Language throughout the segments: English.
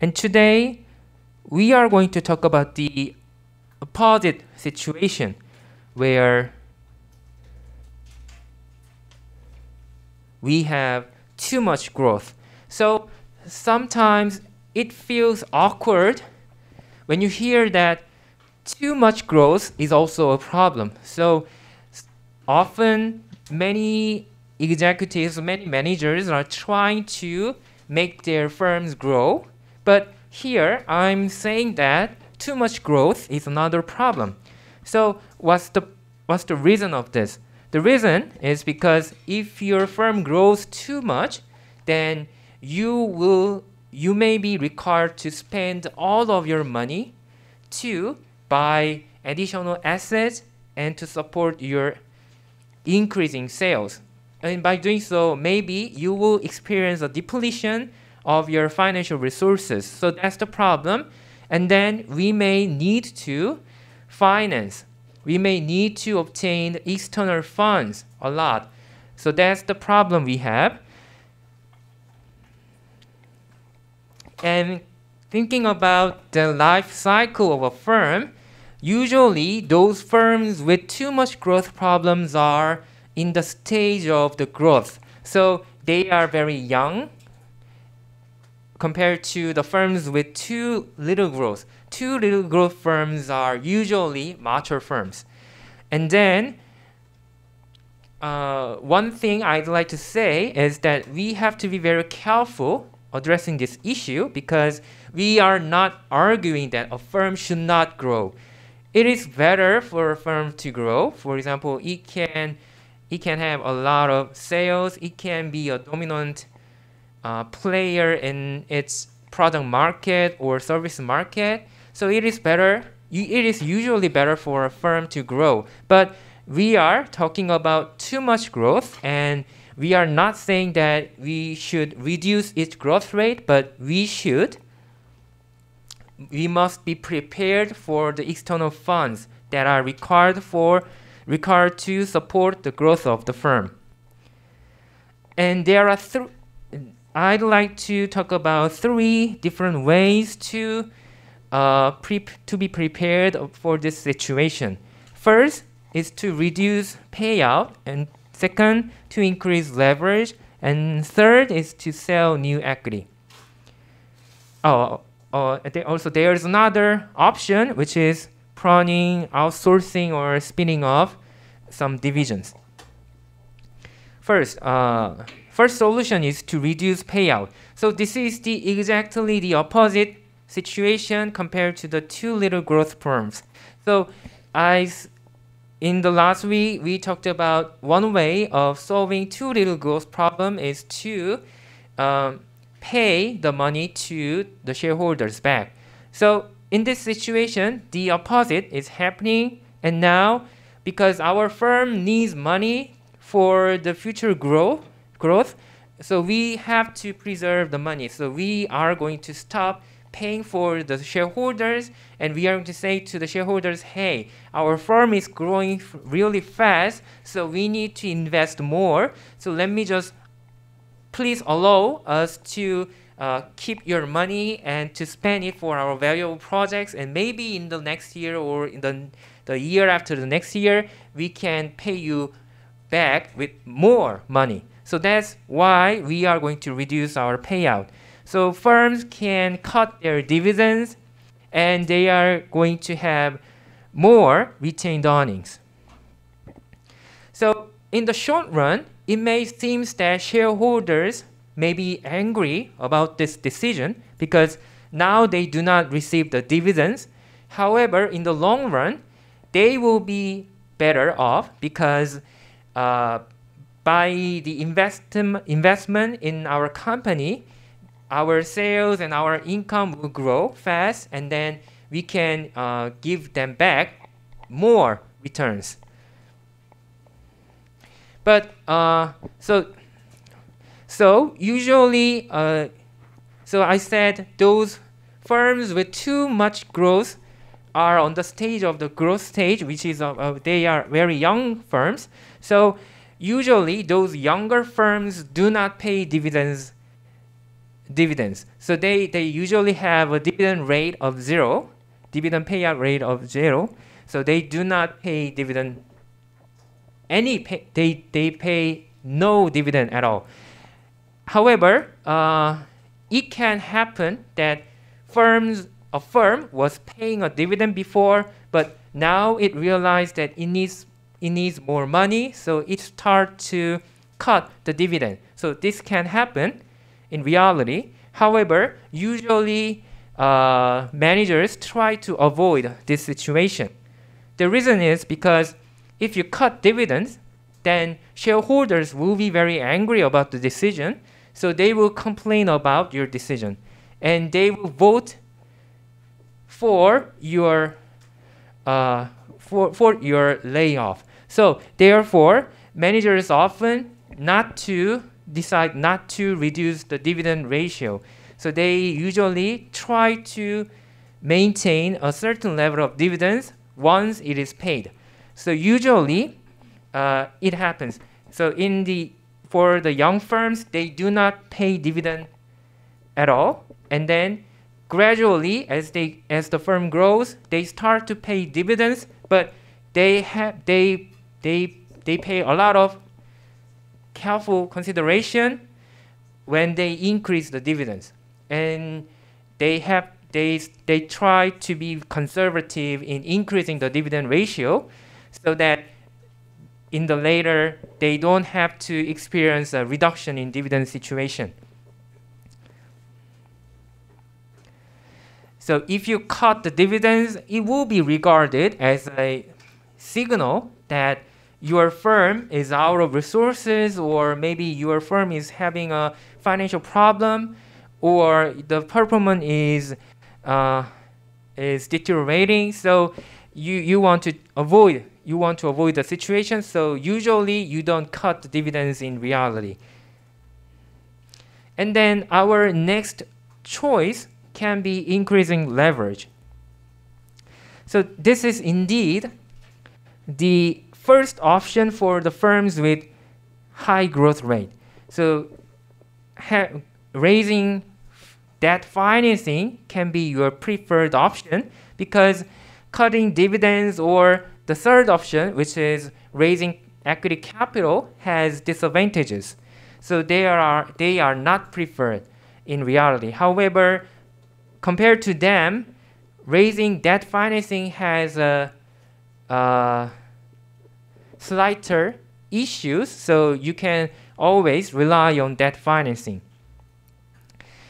And today, we are going to talk about the opposite situation where we have too much growth. So sometimes it feels awkward when you hear that too much growth is also a problem. So often many executives, many managers are trying to make their firms grow. But here I'm saying that too much growth is another problem. So what's the reason of this? The reason is because if your firm grows too much, then you may be required to spend all of your money to buy additional assets and to support your increasing sales. And by doing so, maybe you will experience a depletion of your financial resources. So that's the problem. And then we may need to finance. We may need to obtain external funds a lot. So that's the problem we have. And thinking about the life cycle of a firm, usually those firms with too much growth problems are in the stage of the growth. So they are very young compared to the firms with too little growth. Too little growth firms are usually mature firms. And then one thing I'd like to say is that we have to be very careful addressing this issue because we are not arguing that a firm should not grow. It is better for a firm to grow. For example, it can have a lot of sales. It can be a dominant player in its product market or service market. So it is better. It is usually better for a firm to grow. But we are talking about too much growth, and we are not saying that we should reduce its growth rate, but we must be prepared for the external funds that are required to support the growth of the firm. And there are I'd like to talk about 3 different ways to be prepared for this situation. First is to reduce payout, and second, to increase leverage, and third is to sell new equity. Also, there is another option, which is pruning, outsourcing, or spinning off some divisions. First solution is to reduce payout. So this is exactly the opposite situation compared to the too little growth firms. So in the last week, we talked about one way of solving too little growth problem is to pay the money to the shareholders back. So in this situation, the opposite is happening. And now, because our firm needs money for the future growth, so we have to preserve the money. So we are going to stop paying for the shareholders, and we are going to say to the shareholders, hey, our firm is growing really fast, so we need to invest more. So let me just please allow us to keep your money and to spend it for our valuable projects, and maybe in the next year or in the year after the next year, we can pay you back with more money. So that's why we are going to reduce our payout. So firms can cut their dividends, and they are going to have more retained earnings. So in the short run, it may seem that shareholders may be angry about this decision because now they do not receive the dividends. However, in the long run, they will be better off because by the investment in our company, our sales and our income will grow fast, and then we can give them back more returns. But so usually, so I said those firms with too much growth are on the stage of the growth stage, which is they are very young firms. So usually those younger firms do not pay dividends dividends. So they usually have a dividend rate of 0, dividend payout rate of 0. So they do not pay dividend they pay no dividend at all. However, it can happen that a firm was paying a dividend before, but now it realized that it needs more money, so it starts to cut the dividend. So this can happen in reality. However, usually managers try to avoid this situation. The reason is because if you cut dividends, then shareholders will be very angry about the decision, so they will complain about your decision, and they will vote for your layoff. So therefore, managers often decide not to reduce the dividend ratio. So they usually try to maintain a certain level of dividends once it is paid. So usually it happens. So for the young firms, they do not pay dividend at all, and then gradually, as the firm grows, they start to pay dividends, but they pay a lot of careful consideration when they increase the dividends, and they try to be conservative in increasing the dividend ratio, so that in the later they don't have to experience a reduction in dividend situation. So if you cut the dividends, it will be regarded as a signal that your firm is out of resources, or maybe your firm is having a financial problem, or the performance is deteriorating. So you want to avoid the situation. So usually you don't cut the dividends in reality. And then our next choice can be increasing leverage. So this is indeed the first option for the firms with high growth rate. So raising debt financing can be your preferred option, because cutting dividends, or the third option, which is raising equity capital, has disadvantages. So they are not preferred in reality. However, compared to them, raising debt financing has slighter issues, so you can always rely on debt financing.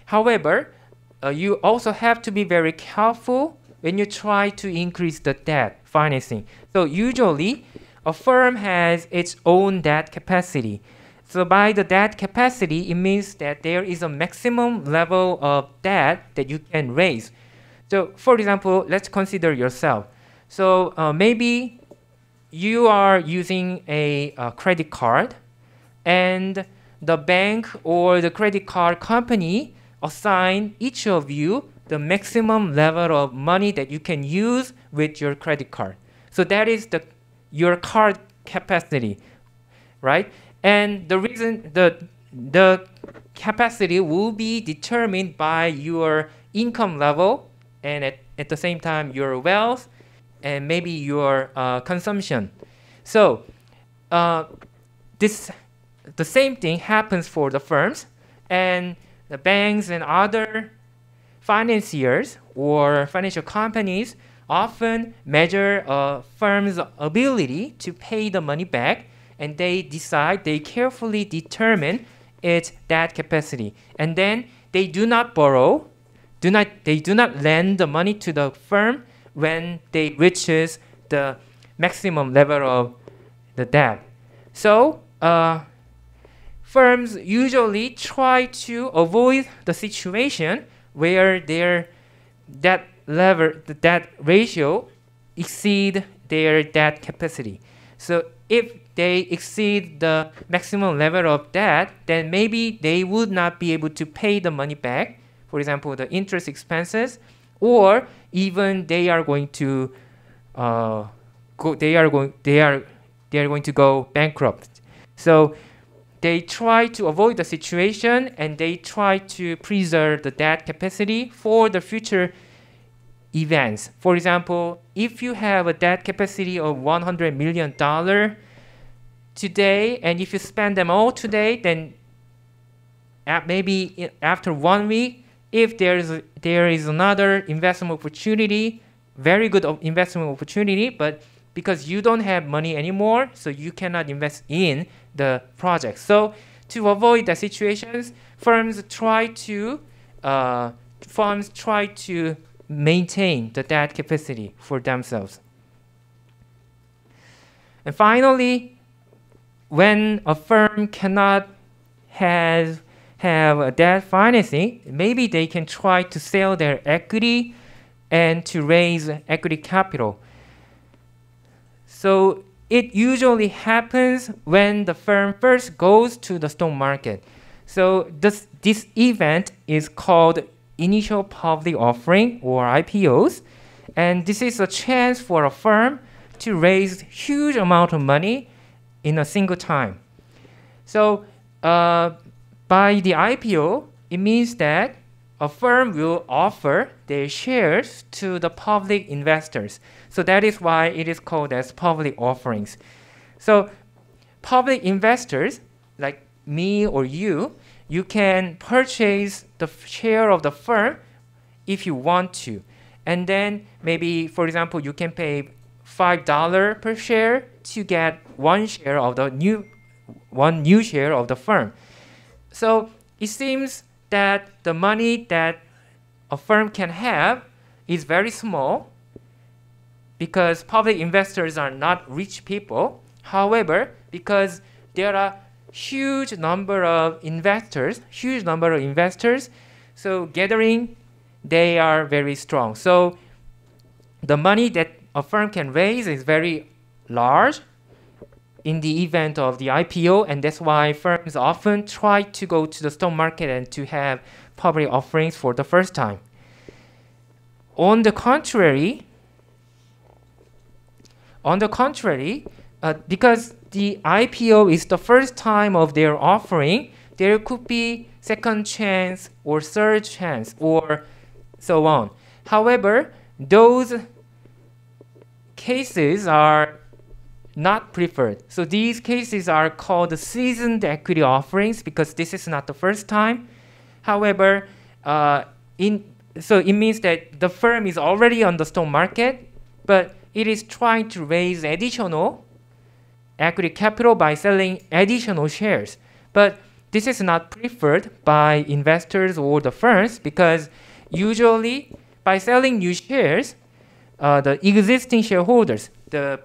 However, you also have to be very careful when you try to increase the debt financing. So usually, a firm has its own debt capacity. So by the debt capacity, it means that there is a maximum level of debt that you can raise. So for example, let's consider yourself. So maybe you are using a credit card, and the bank or the credit card company assign each of you the maximum level of money that you can use with your credit card. So that is your card capacity, right? And the reason the capacity will be determined by your income level, and at the same time your wealth, and maybe your consumption. So the same thing happens for the firms, and the banks and other financiers or financial companies often measure a firm's ability to pay the money back, and they carefully determine its debt capacity, and then they do not lend the money to the firm when they reaches the maximum level of the debt. So firms usually try to avoid the situation where their debt ratio exceed their debt capacity. So if they exceed the maximum level of debt, then maybe they would not be able to pay the money back, for example, the interest expenses, or even they are going to go bankrupt. So they try to avoid the situation and they try to preserve the debt capacity for the future events. For example, if you have a debt capacity of $100 million today, and if you spend them all today, then maybe after 1 week, if there is another investment opportunity, very good investment opportunity, but because you don't have money anymore, so you cannot invest in the project. So to avoid the situations, firms try to maintain the debt capacity for themselves. And finally, when a firm cannot have a debt financing, maybe they can try to sell their equity and to raise equity capital. So it usually happens when the firm first goes to the stock market. So this event is called initial public offering, or IPOs, and this is a chance for a firm to raise huge amount of money in a single time. So by the IPO, it means that a firm will offer their shares to the public investors. So that is why it is called as public offerings. So public investors, like me or you can purchase the share of the firm if you want to. And then maybe, for example, you can pay $5 per share to get one new share of the firm. So it seems that the money that a firm can have is very small because public investors are not rich people. However, because there are huge number of investors, so gathering, they are very strong. So the money that a firm can raise is very large in the event of the IPO, and that's why firms often try to go to the stock market and to have public offerings for the first time. On the contrary, because the IPO is the first time of their offering, there could be second chance or third chance or so on. However, those cases are not preferred. So these cases are called seasoned equity offerings because this is not the first time. However, so it means that the firm is already on the stock market, but it is trying to raise additional equity capital by selling additional shares. But this is not preferred by investors or the firms because usually by selling new shares, the existing shareholders, the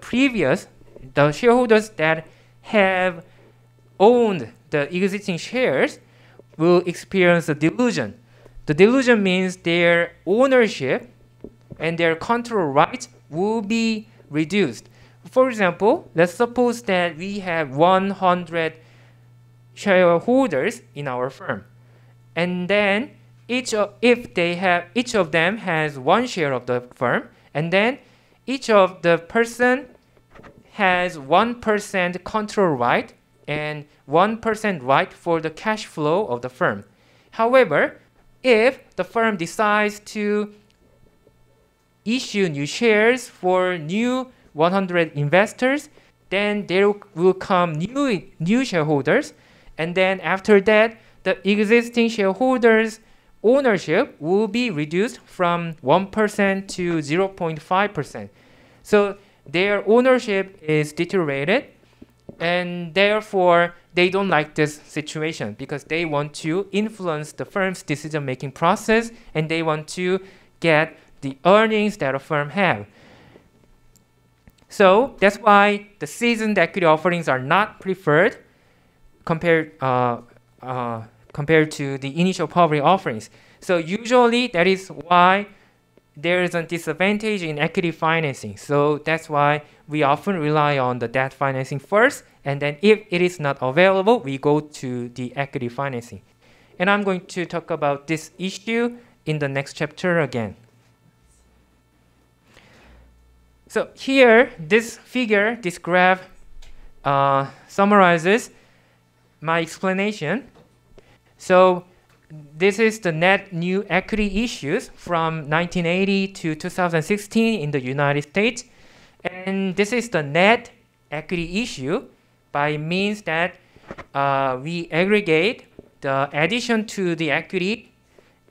shareholders that have owned the existing shares will experience a delusion. The delusion means their ownership and their control rights will be reduced. For example, let's suppose that we have 100 shareholders in our firm, and then each of them has one share of the firm, and then each of the person has 1% control right and 1% right for the cash flow of the firm. However, if the firm decides to issue new shares for new 100 investors, then there will come new shareholders, and then after that, the existing shareholders' ownership will be reduced from 1% to 0.5%. So their ownership is deteriorated, and therefore they don't like this situation because they want to influence the firm's decision-making process and they want to get the earnings that a firm have. So that's why the seasoned equity offerings are not preferred compared to the initial public offerings. So usually that is why there is a disadvantage in equity financing. So that's why we often rely on the debt financing first, and then if it is not available, we go to the equity financing. And I'm going to talk about this issue in the next chapter again. So here, this graph summarizes my explanation. So this is the net new equity issues from 1980 to 2016 in the United States. And this is the net equity issue by means that we aggregate the addition to the equity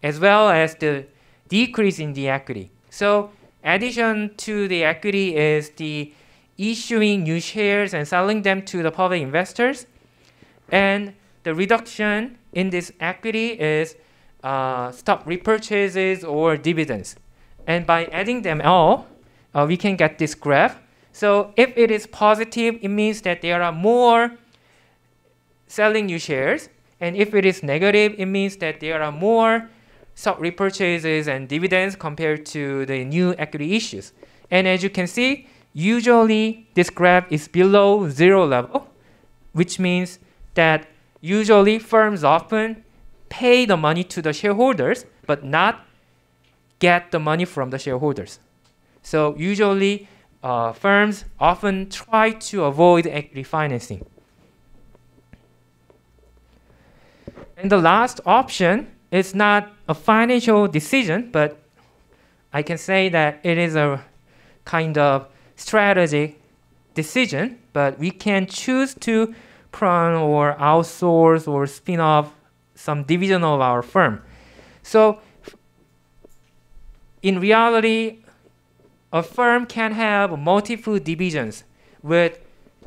as well as the decrease in the equity. So addition to the equity is the issuing new shares and selling them to the public investors. And the reduction in this equity is stock repurchases or dividends. And by adding them all, we can get this graph. So if it is positive, it means that there are more selling new shares. And if it is negative, it means that there are more stock repurchases and dividends compared to the new equity issues. And as you can see, usually this graph is below zero level, which means that usually firms often pay the money to the shareholders, but not get the money from the shareholders. So usually firms often try to avoid equity financing. And the last option is not a financial decision, but I can say that it is a kind of strategic decision, but we can choose to prune or outsource or spin off some division of our firm. So in reality, a firm can have multiple divisions with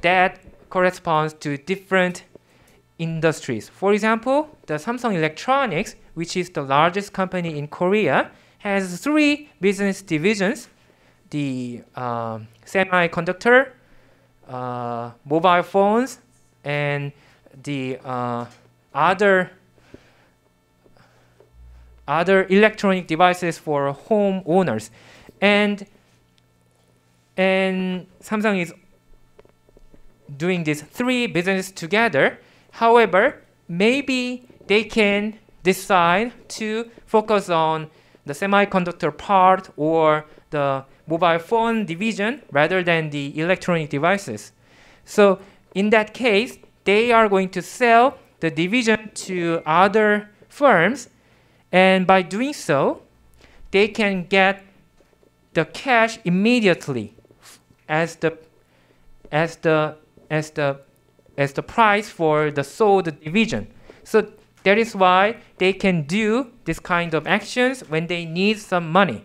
that corresponds to different industries. For example, the Samsung Electronics, which is the largest company in Korea, has 3 business divisions: the semiconductor, mobile phones, and the other electronic devices for home owners. And Samsung is doing these 3 businesses together. However, maybe they can decide to focus on the semiconductor part or the mobile phone division rather than the electronic devices. So in that case, they are going to sell the division to other firms, and by doing so, they can get the cash immediately as the price for the sold division. So that is why they can do this kind of actions when they need some money.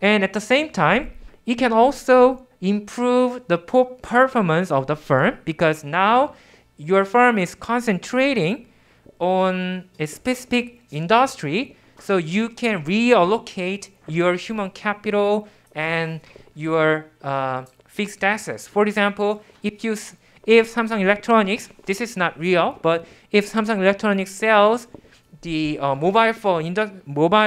And at the same time, it can also improve the performance of the firm, because now your firm is concentrating on a specific industry, so you can reallocate your human capital and your fixed assets. For example, if Samsung Electronics, this is not real, but if Samsung Electronics sells the mobile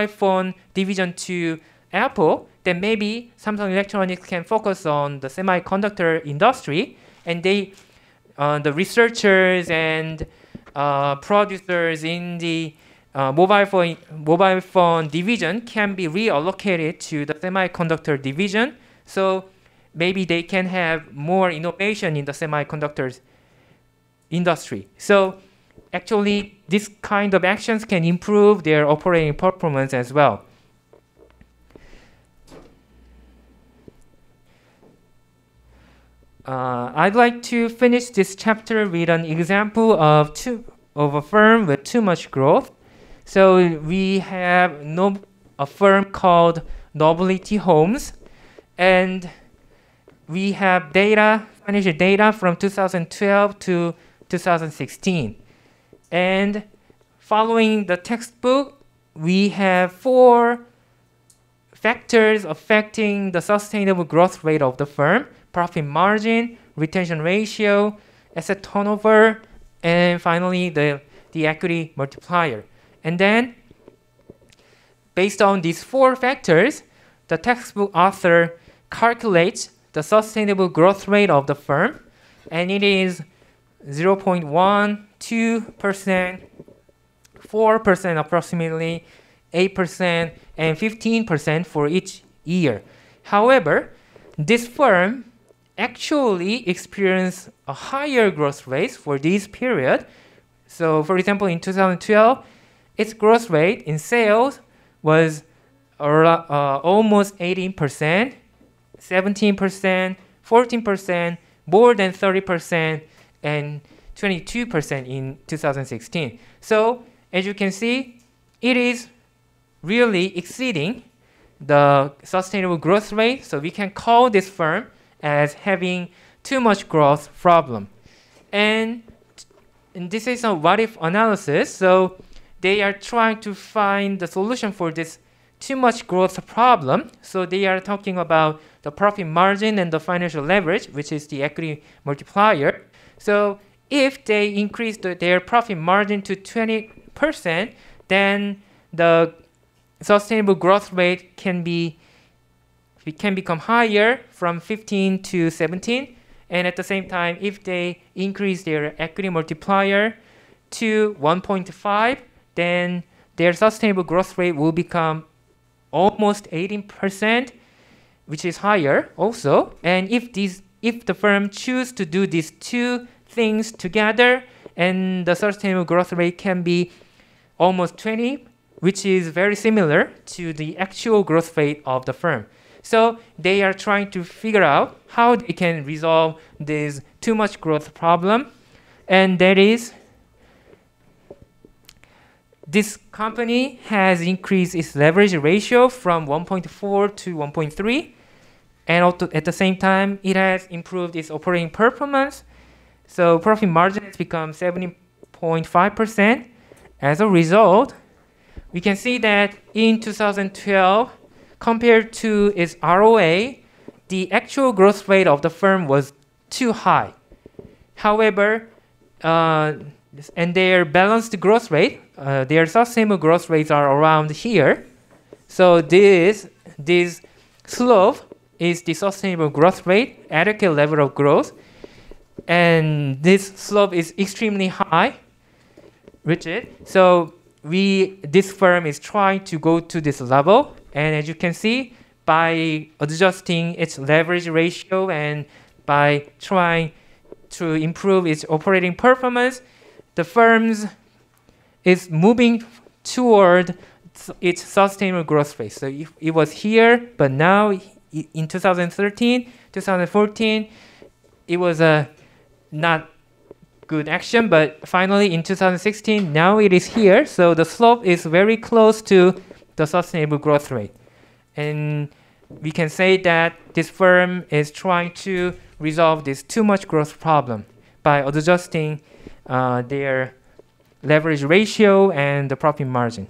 phone division to Apple, then maybe Samsung Electronics can focus on the semiconductor industry, and the researchers and producers in the mobile phone division can be reallocated to the semiconductor division. So maybe they can have more innovation in the semiconductor industry. So actually, this kind of actions can improve their operating performance as well. I'd like to finish this chapter with an example of a firm with too much growth. So we have a firm called Nobility Homes, and we have financial data from 2012 to 2016. And following the textbook, we have 4 factors affecting the sustainable growth rate of the firm: profit margin, retention ratio, asset turnover, and finally the equity multiplier. And then, based on these 4 factors, the textbook author calculates the sustainable growth rate of the firm, and it is 0.1, 2%, 4% approximately, 8%, and 15% for each year. However, this firm actually experienced a higher growth rate for this period, So for example, in 2012, its growth rate in sales was almost 18%, 17%, 14%, more than 30%, and 22% in 2016. So as you can see, it is really exceeding the sustainable growth rate. So we can call this firm as having too much growth problem. And this is a what-if analysis. So they are trying to find the solution for this too much growth problem. So they are talking about the profit margin and the financial leverage, which is the equity multiplier. So if they increase their profit margin to 20%, then the sustainable growth rate can become higher from 15 to 17. And at the same time, if they increase their equity multiplier to 1.5, then their sustainable growth rate will become almost 18%, which is higher also. And if the firm choose to do these two things together, and the sustainable growth rate can be almost 20, which is very similar to the actual growth rate of the firm. So they are trying to figure out how they can resolve this too much growth problem. And that is, this company has increased its leverage ratio from 1.4 to 1.3. And also at the same time, it has improved its operating performance. So profit margin has become 70.5%. As a result, we can see that in 2012, compared to its ROA, the actual growth rate of the firm was too high. However, and their balanced growth rate, their sustainable growth rates are around here. So this slope is the sustainable growth rate, adequate level of growth. And this slope is extremely high, rigid. So this firm is trying to go to this level. And as you can see, by adjusting its leverage ratio and by trying to improve its operating performance, the firm is moving toward its sustainable growth rate. So it was here, but now in 2013, 2014, it was a not good action, but finally in 2016, now it is here. So the slope is very close to the sustainable growth rate. And we can say that this firm is trying to resolve this too much growth problem by adjusting their leverage ratio and the profit margin.